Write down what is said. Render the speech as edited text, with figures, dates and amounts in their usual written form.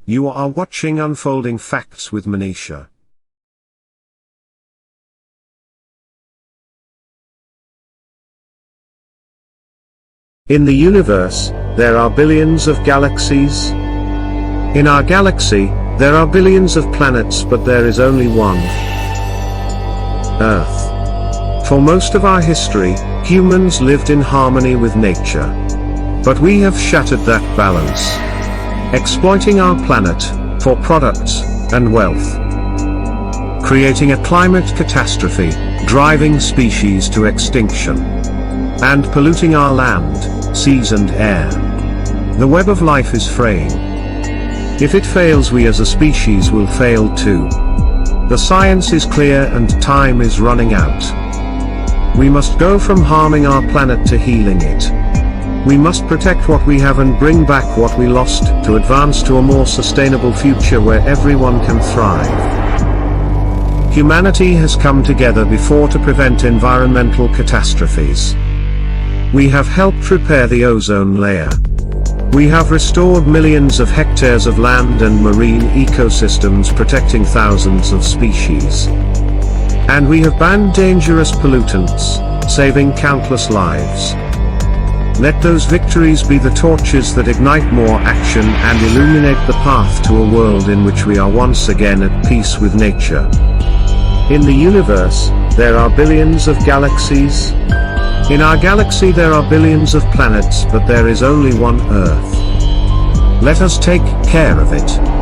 You are watching Unfolding Facts with Manisha. In the universe, there are billions of galaxies. In our galaxy, there are billions of planets, but there is only one, Earth. For most of our history, humans lived in harmony with nature. But we have shattered that balance, exploiting our planet for products and wealth, creating a climate catastrophe, driving species to extinction, and polluting our land, seas and air. The web of life is fraying. If it fails, we as a species will fail too. The science is clear and time is running out. We must go from harming our planet to healing it. We must protect what we have and bring back what we lost, to advance to a more sustainable future where everyone can thrive. Humanity has come together before to prevent environmental catastrophes. We have helped repair the ozone layer. We have restored millions of hectares of land and marine ecosystems, protecting thousands of species. And we have banned dangerous pollutants, saving countless lives. Let those victories be the torches that ignite more action and illuminate the path to a world in which we are once again at peace with nature. In the universe, there are billions of galaxies. In our galaxy there are billions of planets, but there is only one Earth. Let us take care of it.